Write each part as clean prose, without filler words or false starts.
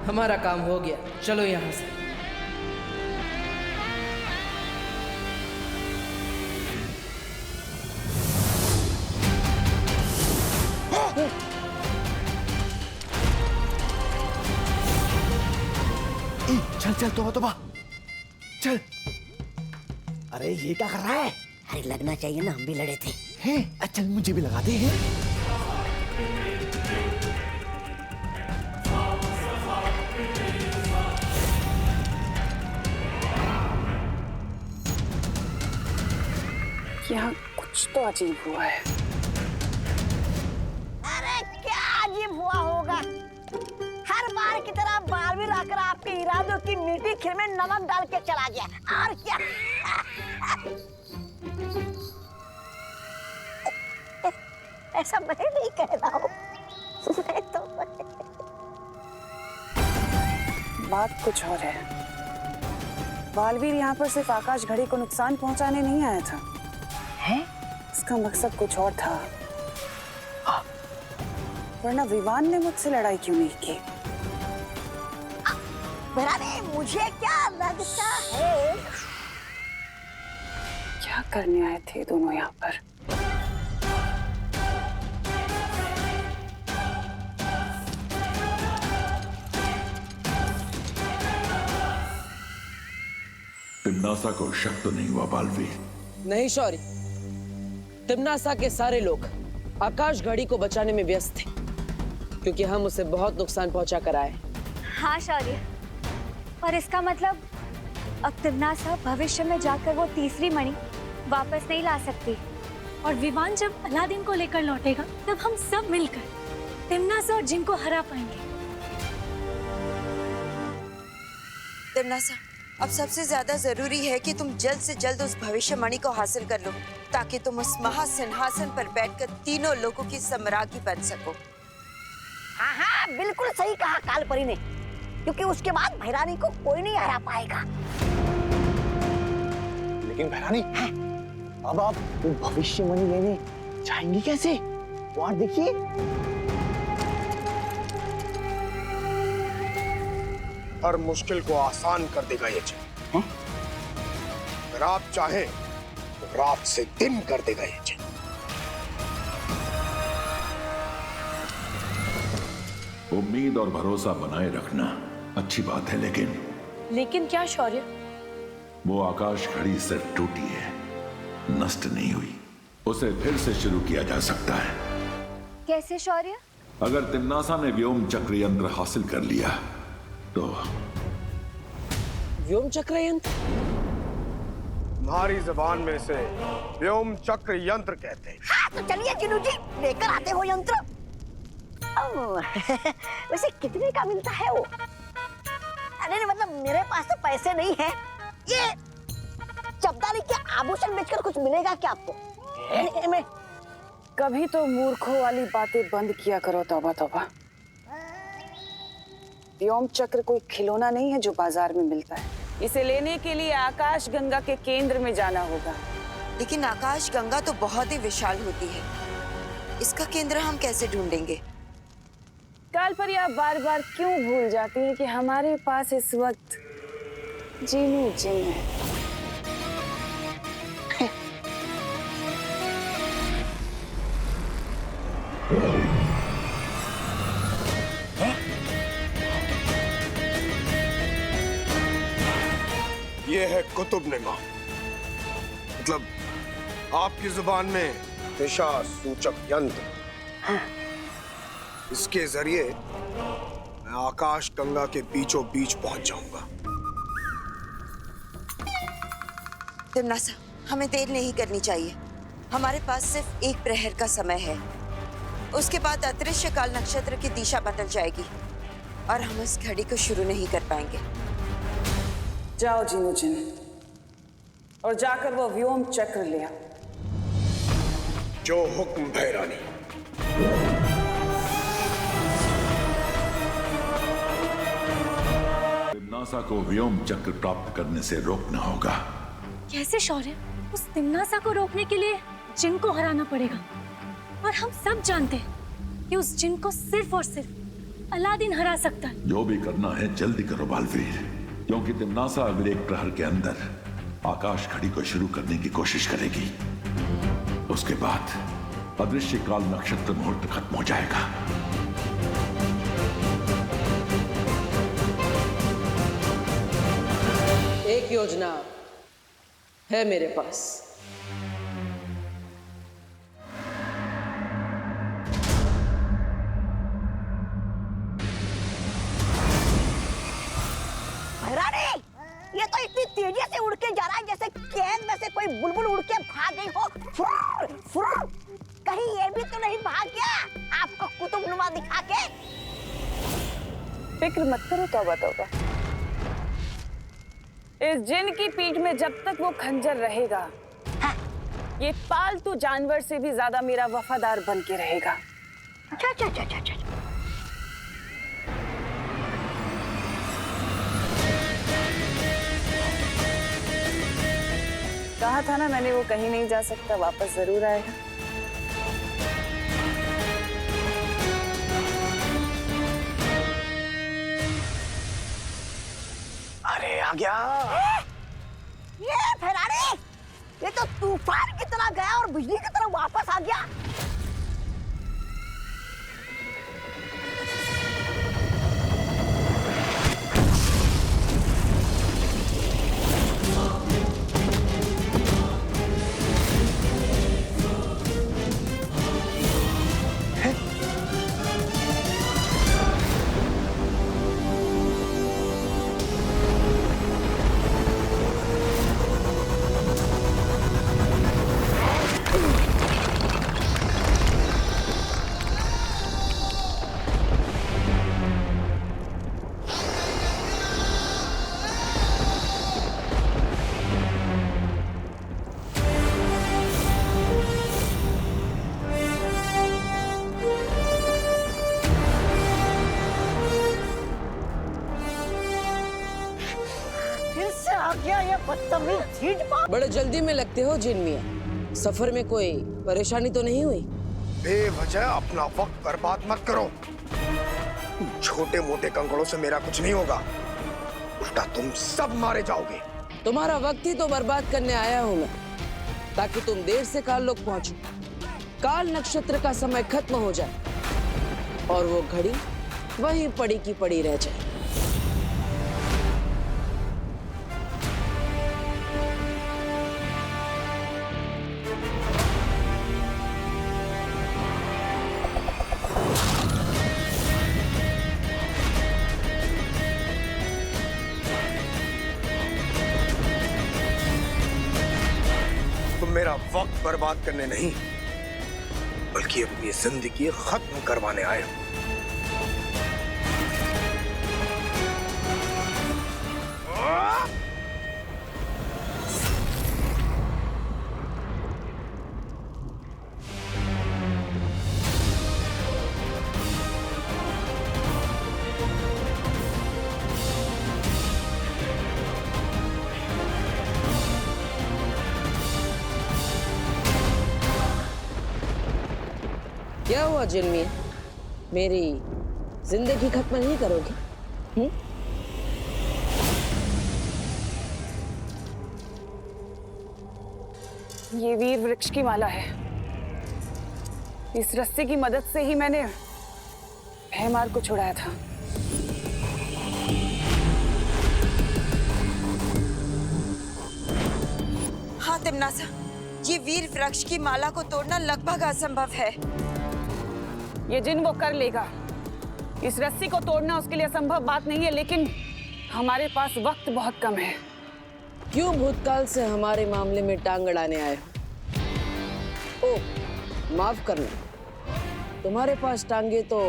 हमारा काम हो गया, चलो यहाँ से। चल चल तोबा चल। अरे ये क्या कर रहा है? अरे लगना चाहिए ना, हम भी लड़े थे। हैं? चल मुझे भी लगाते हैं। यहाँ कुछ तो अजीब हुआ है। अरे क्या अजीब हुआ होगा? हर बार की तरह बालवीर आकर आपके इरादों की मीठी खीर में नमक डाल के चला गया, और क्या? ऐसा मैं नहीं कह रहा हूँ, मैं तो बात कुछ और है। बालवीर यहाँ पर सिर्फ आकाश घड़ी को नुकसान पहुंचाने नहीं आया था। है? इसका मकसद कुछ और था। वरना विवान ने मुझसे लड़ाई क्यों नहीं की? मुझे क्या लगता है, क्या करने आए थे दोनों यहाँ पर? तिम्नासा को शक तो नहीं हुआ बालवीर? नहीं शौर्य, तिम्नासा के सारे लोग आकाश घड़ी को बचाने में व्यस्त थे, क्योंकि हम उसे बहुत नुकसान पहुंचा कर आए। हाँ शौर्य, और इसका मतलब अब तिम्नासा भविष्य में जाकर वो तीसरी मणि वापस नहीं ला सकती, और विवान जब अलादीन को लेकर लौटेगा तब हम सब मिलकर तिम्नासा और जिन को हरा पाएंगे। तिम्नासा, अब सबसे ज्यादा जरूरी है कि तुम जल्द से जल्द उस भविष्य मणि को हासिल कर लो, ताकि तुम उस महासिंहासन पर बैठकर तीनों लोगों की सम्राज्ञी बन सको। हाँ हाँ बिल्कुल सही कहा कालपरी ने, क्योंकि उसके बाद भैरानी को कोई नहीं हरा पाएगा। लेकिन भैरानी, अब आप वो भविष्य मणि लेने जाएंगी कैसे? वहां देखिए। हर मुश्किल को आसान कर देगा ये जिन। अगर आप चाहें तो रात से दिन कर देगा ये जिन। उम्मीद और भरोसा बनाए रखना अच्छी बात है, लेकिन क्या शौर्य? वो आकाश घड़ी सिर्फ टूटी है, नष्ट नहीं हुई। उसे फिर से शुरू किया जा सकता है। कैसे शौर्य? अगर तिम्नासा ने व्योम चक्र यंत्र हासिल कर लिया तो। व्योम चक्र यंत्र? तुम्हारी जबान में से व्योम चक्र यंत्र कहते हैं। हाँ तो चलिए जिनू जी, लेकर आते हो यंत्र। वैसे कितने का मिलता है वो? अरे मतलब मेरे पास तो पैसे नहीं है। ये चपदारी के आभूषण बेचकर कुछ मिलेगा क्या आपको? मैं कभी तो मूर्खों वाली बातें बंद किया करो। तौबा तौबा। व्योम चक्र कोई खिलौना नहीं है जो बाजार में मिलता है। इसे लेने के लिए आकाश गंगा के केंद्र में जाना होगा। लेकिन आकाश गंगा तो बहुत ही विशाल होती है, इसका केंद्र हम कैसे ढूंढेंगे? कालपरी, आप बार बार क्यों भूल जाती हैं कि हमारे पास इस वक्त जीनू जिन है। ये है कुतुबनुमा, मतलब आपकी जुबान में दिशा सूचक यंत्र। इसके जरिए मैं आकाश गंगा के बीचों बीच पहुंच जाऊंगा। तिम्नासा, हमें देर नहीं करनी चाहिए। हमारे पास सिर्फ एक प्रहर का समय है, उसके बाद अदृश्य काल नक्षत्र की दिशा बदल जाएगी और हम इस घड़ी को शुरू नहीं कर पाएंगे। जाओ जीनू जिन, और जाकर वो व्योम चक्र ले आओ। जो हुक्म भैरानी। तिम्नासा को व्योम चक्र प्राप्त करने से रोकना होगा। कैसे शौर्य? उस तिम्नासा को रोकने के लिए जिन को हराना पड़ेगा, और हम सब जानते हैं कि उस जिन को सिर्फ और सिर्फ अलादीन हरा सकता है। जो भी करना है जल्दी करो बालवीर, क्योंकि तिम्नासा अगले 1 प्रहर के अंदर आकाश घड़ी को शुरू करने की कोशिश करेगी। उसके बाद अदृश्य काल नक्षत्र मुहूर्त खत्म हो जाएगा। एक योजना है मेरे पास। भैरानी, ये तो इतनी तेजी से उड़ के जा रहा है जैसे कैद में से कोई बुलबुल उड़ के भाग गई हो। फुर, फुर। कहीं ये भी तो नहीं भाग गया आपको कुतुबनुमा दिखा के? फिक्र मत करो तौबा तौबा। इस जिन की पीठ में जब तक वो खंजर रहेगा, ये पालतू जानवर से भी ज्यादा मेरा वफादार बन के रहेगा। अच्छा अच्छा अच्छा अच्छा अच्छा। कहा था ना मैंने, वो कहीं नहीं जा सकता, वापस जरूर आएगा। अरे आ गया। ये फरारी, ये तो तूफान की तरह गया और बिजली की तरह वापस आ गया। बड़े जल्दी में लगते हो जिन मियां। सफर में कोई परेशानी तो नहीं हुई? बेवजह अपना वक्त बर्बाद मत करो। छोटे मोटे कंकड़ों से मेरा कुछ नहीं होगा, उल्टा तुम सब मारे जाओगे। तुम्हारा वक्त ही तो बर्बाद करने आया हूं मैं, ताकि तुम देर से काल लोग पहुंचो, काल नक्षत्र का समय खत्म हो जाए और वो घड़ी वहीं पड़ी की पड़ी रह जाए। तुम मेरा वक्त बर्बाद करने नहीं, बल्कि अपनी जिंदगी खत्म करवाने आए हो। क्या हुआ जिन मियां, मेरी जिंदगी खत्म नहीं करोगे? ये वीर वृक्ष की माला है। इस रस्सी की मदद से ही मैंने भयमार को छुड़ाया था। हाँ तिम्नासा, ये वीर वृक्ष की माला को तोड़ना लगभग असंभव है। ये जिन वो कर लेगा। इस रस्सी को तोड़ना उसके लिए असंभव बात नहीं है, लेकिन हमारे पास वक्त बहुत कम है। क्यों भूतकाल से हमारे मामले में टांग अड़ाने आए हो? ओह, माफ करना, तुम्हारे पास टांगे तो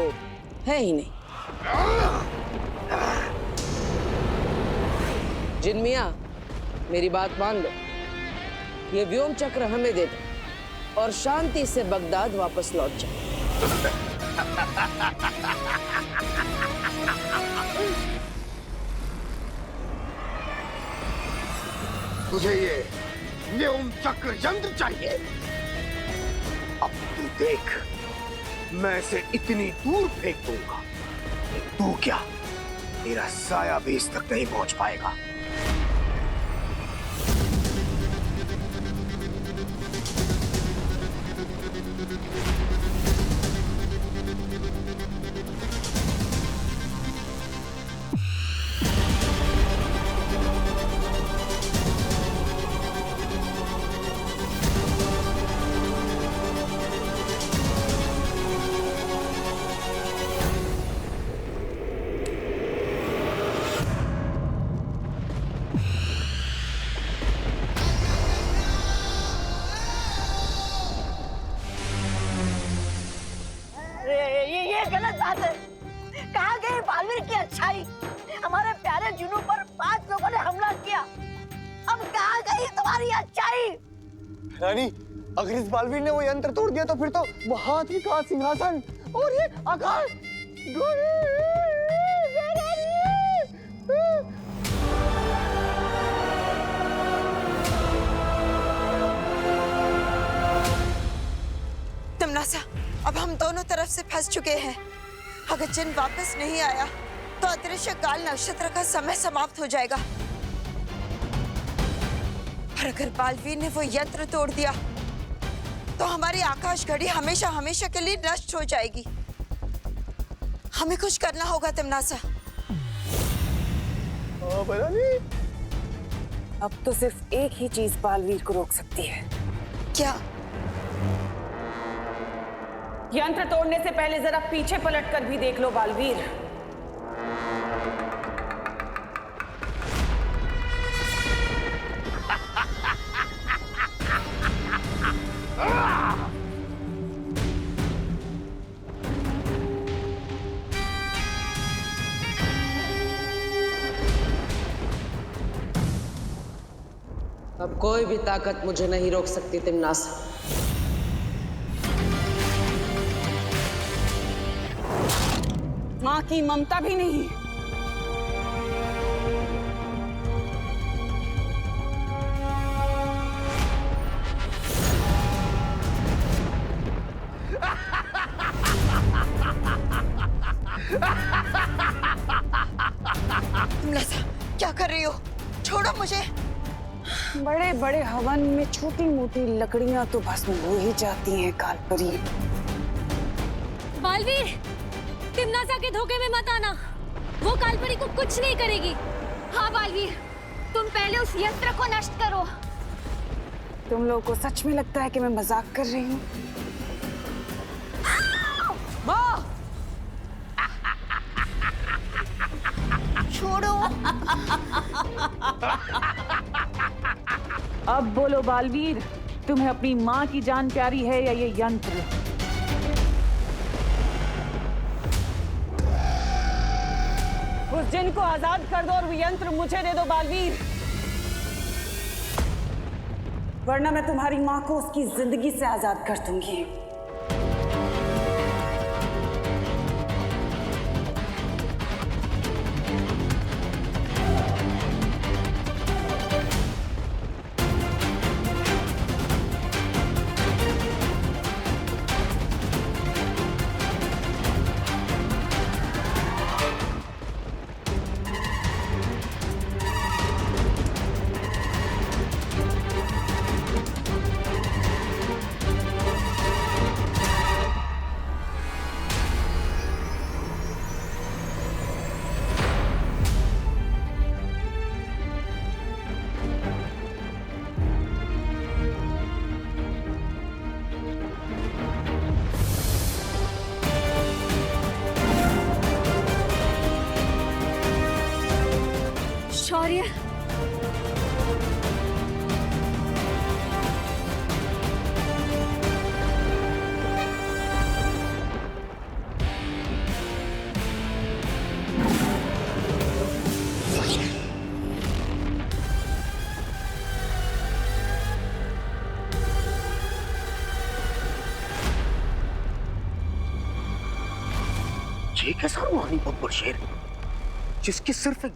है ही नहीं। जिन मियां, मेरी बात मान लो, ये व्योम चक्र हमें दे दो और शांति से बगदाद वापस लौट जाओ। तुझे ये व्योम चक्र यंत्र चाहिए? अब तू देख, मैं इसे इतनी दूर फेंक दूंगा, तू क्या, तेरा साया भी इस तक नहीं पहुंच पाएगा। ये गलत बात है। कहाँ गई बालवीर की अच्छाई? हमारे प्यारे जुनू पर 5 लोगों ने हमला किया। अब कहाँ गई तुम्हारी अच्छाई? रानी, अगर इस बालवीर ने वो यंत्र तोड़ दिया तो फिर तो वो हाथी का सिंहासन और ये आकाश तमनासा, अब हम दोनों तरफ से फंस चुके हैं। अगर जिन वापस नहीं आया तो अदृश्य काल नक्षत्र का समय समाप्त हो जाएगा। और अगर बालवीर ने वो यंत्र तोड़ दिया तो हमारी आकाश घड़ी हमेशा हमेशा के लिए नष्ट हो जाएगी। हमें कुछ करना होगा तमनासा। अब तो सिर्फ एक ही चीज बालवीर को रोक सकती है। क्या? यंत्र तोड़ने से पहले जरा पीछे पलट कर भी देख लो बालवीर। अब कोई भी ताकत मुझे नहीं रोक सकती तिमनासा। माँ की ममता भी नहीं। तमनासा, क्या कर रही हो? छोड़ो मुझे। बड़े बड़े हवन में छोटी मोटी लकड़ियां तो भस्म हो ही जाती हैं कालपरी। बालवीर, तिमनासा के धोखे में मत आना। वो कालपरी को कुछ नहीं करेगी। हाँ बालवीर, तुम पहले उस यंत्र को नष्ट करो। तुम लोगों को सच में लगता है कि मैं मजाक कर रही हूँ? माँ! छोड़ो। अब बोलो बालवीर, तुम्हें अपनी माँ की जान प्यारी है या ये यंत्र? उस जिन को आजाद कर दो और वो यंत्र मुझे दे दो बालवीर, वरना मैं तुम्हारी माँ को उसकी जिंदगी से आजाद कर दूंगी। शौर्य, ये कैसा रूहानी बब्बर शेर जिसकी सिर्फ एक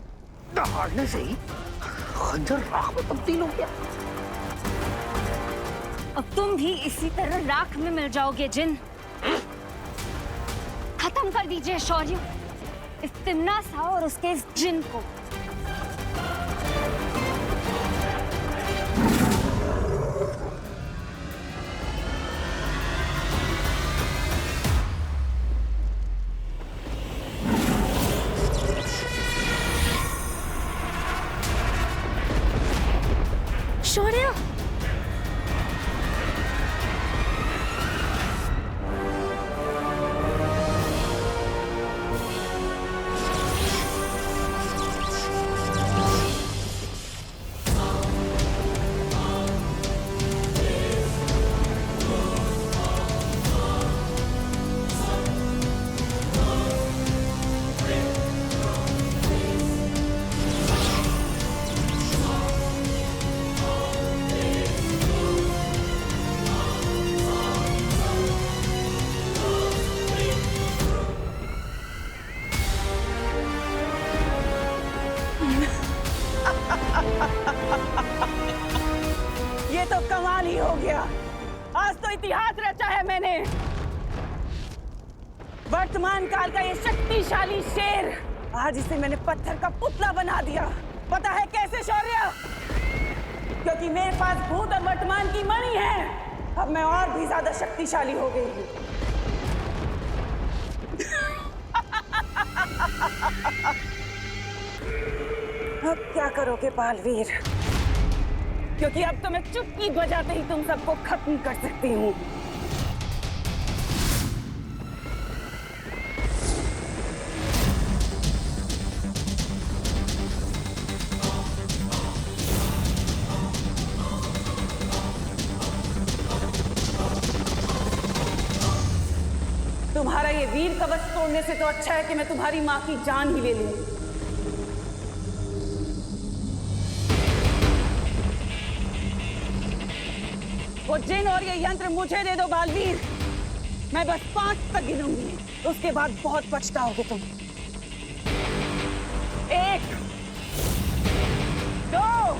दहाड़ने से ही खंजर राख में तब्दील हो गया। अब तुम भी इसी तरह राख में मिल जाओगे जिन। खत्म कर दीजिए शौर्य। इस तिमनासा और उसके इस जिन को। शौर्य, ये तो कमाल ही हो गया। आज तो इतिहास रचा है मैंने। वर्तमान काल का ये शक्तिशाली शेर, आज इसे मैंने पत्थर का पुतला बना दिया। पता है कैसे शौर्य? क्योंकि मेरे पास भूत और वर्तमान की मणि है। अब मैं और भी ज्यादा शक्तिशाली हो गई हूँ। अब क्या करोगे बालवीर? क्योंकि अब तो मैं चुटकी बजाते ही तुम सबको खत्म कर सकती हूँ। तुम्हारा ये वीर कवच तोड़ने से तो अच्छा है कि मैं तुम्हारी माँ की जान ही ले लूं। वो जिन और ये यंत्र मुझे दे दो बालवीर। मैं बस 5 तक गिनूंगी, उसके बाद बहुत पछताओगे तुम। 1, 2,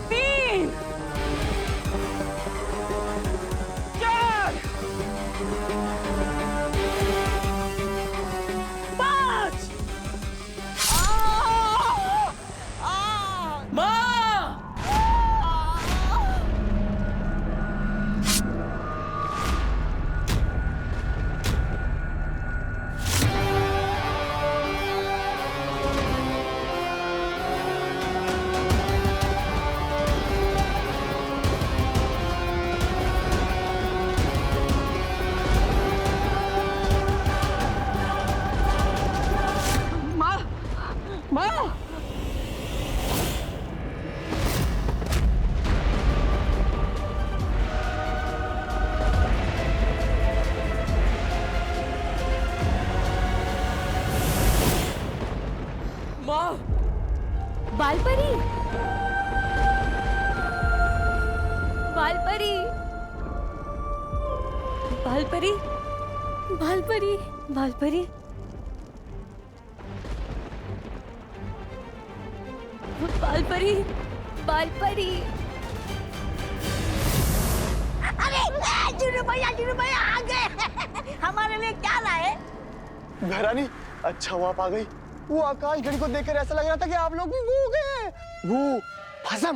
3, 4, 5। बालपरी, बालपरी, बालपरी, बालपरी, बालपरी, बालपरी, बालपरी। अरे जुनू भैया आ गए। हमारे लिए क्या लाए? घरानी, अच्छा हुआ आप आ गई। वो आकाश घड़ी को देखकर ऐसा लग रहा था कि आप लोग भी गू गए। गू भस्म।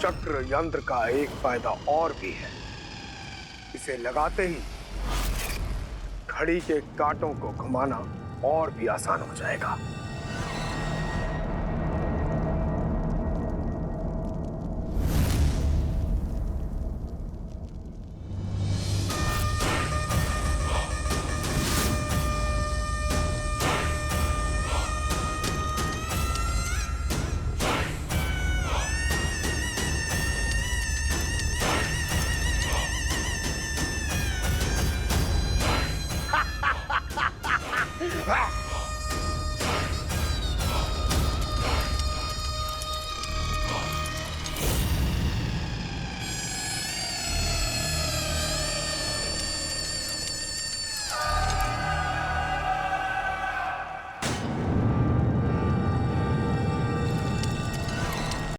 चक्र यंत्र का एक फायदा और भी है। इसे लगाते ही घड़ी के कांटों को घुमाना और भी आसान हो जाएगा।